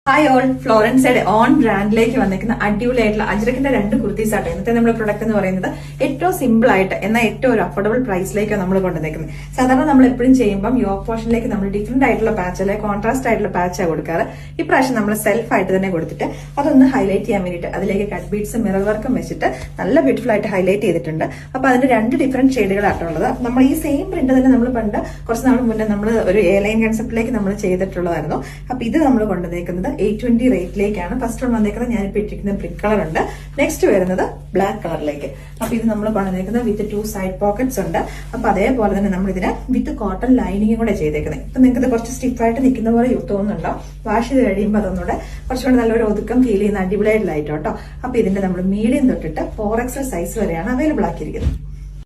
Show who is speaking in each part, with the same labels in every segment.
Speaker 1: Hi all, ഫ്ലോറൻസയുടെ on ബ്രാൻഡിലേക്ക് വന്നിരിക്കുന്ന അടിപൊളിയായിട്ടുള്ള അജ്രക്കിന്റെ 2 കുർത്തീസ് ആട്ടോ ഇന്നത്തെ നമ്മുടെ പ്രൊഡക്റ്റ് എന്ന് പറയുന്നത്. ഏറ്റവും സിമ്പിൾ ആയിട്ട് എന്നാൽ ഏറ്റവും ഒരു അഫോർഡബിൾ പ്രൈസിലേക്കാണ് നമ്മൾ കൊണ്ടുവന്നിരിക്കുന്നത്. സാധാരണ നമ്മൾ എപ്പോഴും ചെയ്യുമ്പോൾ യോക്ക് പോർഷനിലേക്ക് നമ്മൾ ഡിഫറെന്റ് ആയിട്ടുള്ള പാച്ച് അല്ലെങ്കിൽ കോൺട്രാസ്റ്റ് ആയിട്ടുള്ള പാച്ചാണ് കൊടുക്കാറ്. ഇപ്രാവശ്യം നമ്മൾ സെൽഫ് ആയിട്ട് തന്നെ കൊടുത്തിട്ട് അതൊന്ന് ഹൈലൈറ്റ് ചെയ്യാൻ വേണ്ടിയിട്ട് അതിലേക്ക് കട്ട് ബീഡ്സും മിറർ വർക്കും വെച്ചിട്ട് നല്ല ബ്യൂട്ടിഫുൾ ആയിട്ട് ഹൈലൈറ്റ് ചെയ്തിട്ടുണ്ട്. അപ്പൊ അതിന്റെ 2 ഡിഫറെന്റ് ഷെയ്ഡുകളായിട്ടുള്ളത്. നമ്മൾ ഈ സെയിം പ്രിന്റ് തന്നെ നമ്മൾ പണ്ട് കുറച്ച് നാൾ മുന്നേ നമ്മൾ ഒരു എയർലൈൻ കൺസെപ്റ്റിലേക്ക് നമ്മൾ ചെയ്തിട്ടുള്ളതായിരുന്നു. അപ്പൊ ഇത് നമ്മൾ കൊണ്ടുവന്നിരിക്കുന്നത് 820 റേറ്റിലേക്കാണ്. ഫസ്റ്റ് വൺ വന്നേക്കുന്നത് ഞാനിപ്പോൾ ഇട്ടിരിക്കുന്ന ബ്രിക്ക് കളർ ഉണ്ട്. നെക്സ്റ്റ് വരുന്നത് ബ്ലാക്ക് കളറിലേക്ക്. അപ്പൊ ഇത് നമ്മൾ കൊണ്ടുവന്നിരിക്കുന്നത് വിത്ത് 2 സൈഡ് പോക്കറ്റ്സ് ഉണ്ട്. അപ്പൊ അതേപോലെ തന്നെ നമ്മൾ ഇതിന് വിത്ത് കോട്ടൺ ലൈനിങ്ങും കൂടെ ചെയ്തേക്കുന്നത്. ഇപ്പൊ നിങ്ങൾക്ക് കുറച്ച് സ്റ്റിഫായിട്ട് നിൽക്കുന്ന പോലെ തോന്നുന്നുണ്ടോ? വാഷ് ചെയ്ത് കഴിയുമ്പോൾ അതൊന്നുകൂടെ കുറച്ചുകൂടെ നല്ലൊരു ഒതുക്കം ഫീൽ ചെയ്യുന്ന അടിപൊളിയായിട്ട് ലൈറ്റ് കേട്ടോ. അപ്പൊ ഇതിന്റെ നമ്മൾ മീഡിയം തൊട്ടിട്ട് 4XL സൈസ് വരെയാണ് അവൈലബിൾ ആക്കിയിരിക്കുന്നത്.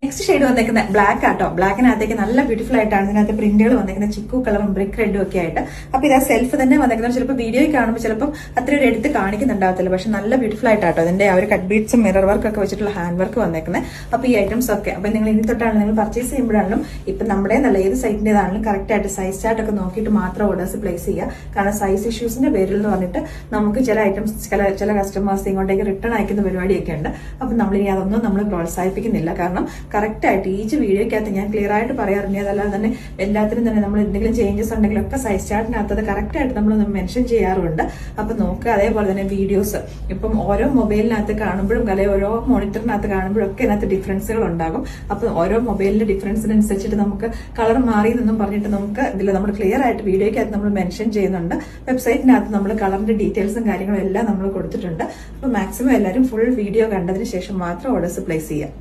Speaker 1: നെക്സ്റ്റ് ഷെയ്ഡ് വന്നേക്കുന്നത് ബ്ലാക്ക് ആട്ടോ. ബ്ലാക്കിനകത്തേക്ക് നല്ല ബ്യൂട്ടിഫുൾ ആയിട്ടാണ് ഇതിനകത്ത് പ്രിന്റുകൾ വന്നേക്കുന്നത്, ചിക്കു കളറും ബ്രിക്ക് റെഡും ഒക്കെ ആയിട്ട്. അപ്പൊ ഇത് സെൽഫ് തന്നെ വന്നേക്കുന്നത്. ചിലപ്പോൾ വീഡിയോയിൽ കാണുമ്പോൾ ചിലപ്പോൾ അത്ര ഒരു എടുത്ത് കാണിക്കുന്നുണ്ടാവത്തില്ല, പക്ഷെ നല്ല ബ്യൂട്ടിഫുൾ ആയിട്ടാട്ടോ ഇതിന്റെ ആ ഒരു കട്ട് ബീഡ്സും മിറർ വർക്ക് ഒക്കെ വെച്ചിട്ടുള്ള ഹാൻഡ് വർക്ക് വന്നേക്കുന്നത്. അപ്പൊ ഈ ഐറ്റംസ് ഒക്കെ അപ്പൊ നിങ്ങൾ ഇനി തൊട്ടാണ് നിങ്ങൾ പർച്ചേസ് ചെയ്യുമ്പോഴാണെങ്കിലും ഇപ്പൊ നമ്മുടെ നല്ല ഏത് സൈറ്റിന്റേതാണെങ്കിലും കറക്റ്റ് ആയിട്ട് സൈസ് ചാർട്ട് ഒക്കെ നോക്കിയിട്ട് മാത്രം ഓർഡേഴ്സ് പ്ലേസ് ചെയ്യുക. കാരണം സൈസ് ഇഷ്യൂസിന്റെ പേരിൽ എന്ന് പറഞ്ഞിട്ട് നമുക്ക് ചില ഐറ്റംസ് ചില കസ്റ്റമേഴ്സ് ഇങ്ങോട്ടേക്ക് റിട്ടേൺ അയക്കുന്ന പരിപാടിയൊക്കെ ഉണ്ട്. അപ്പൊ നമ്മളിനി അതൊന്നും നമ്മൾ പ്രോത്സാഹിപ്പിക്കുന്നില്ല. കാരണം കറക്റ്റ് ആയിട്ട് ഈച്ച് വീഡിയോക്കകത്ത് ഞാൻ ക്ലിയർ ആയിട്ട് പറയാറുണ്ട്. അതല്ലാതെ തന്നെ എല്ലാത്തിനും തന്നെ നമ്മൾ എന്തെങ്കിലും ചേഞ്ചസ് ഉണ്ടെങ്കിലും ഒക്കെ സൈസ് ചാർട്ടിനകത്ത് അത് കറക്റ്റ് ആയിട്ട് നമ്മൾ മെൻഷൻ ചെയ്യാറുണ്ട്. അപ്പൊ നോക്കുക. അതേപോലെ തന്നെ വീഡിയോസ് ഇപ്പം ഓരോ മൊബൈലിനകത്ത് കാണുമ്പോഴും അല്ലെങ്കിൽ ഓരോ മോണിറ്ററിനകത്ത് കാണുമ്പോഴും ഒക്കെ അതിനകത്ത് ഡിഫറൻസുകൾ ഉണ്ടാകും. അപ്പൊ ഓരോ മൊബൈലിന്റെ ഡിഫറൻസിനനുസരിച്ചിട്ട് നമുക്ക് കളർ മാറി എന്നും പറഞ്ഞിട്ട് നമുക്ക് ഇതിൽ നമ്മൾ ക്ലിയർ ആയിട്ട് വീഡിയോക്കകത്ത് നമ്മൾ മെൻഷൻ ചെയ്യുന്നുണ്ട്. വെബ്സൈറ്റിനകത്ത് നമ്മൾ കളറിന്റെ ഡീറ്റെയിൽസും കാര്യങ്ങളും എല്ലാം നമ്മൾ കൊടുത്തിട്ടുണ്ട്. അപ്പൊ മാക്സിമം എല്ലാവരും ഫുൾ വീഡിയോ കണ്ടതിന് ശേഷം മാത്രം ഓർഡേഴ്സ് പ്ലേസ് ചെയ്യാം.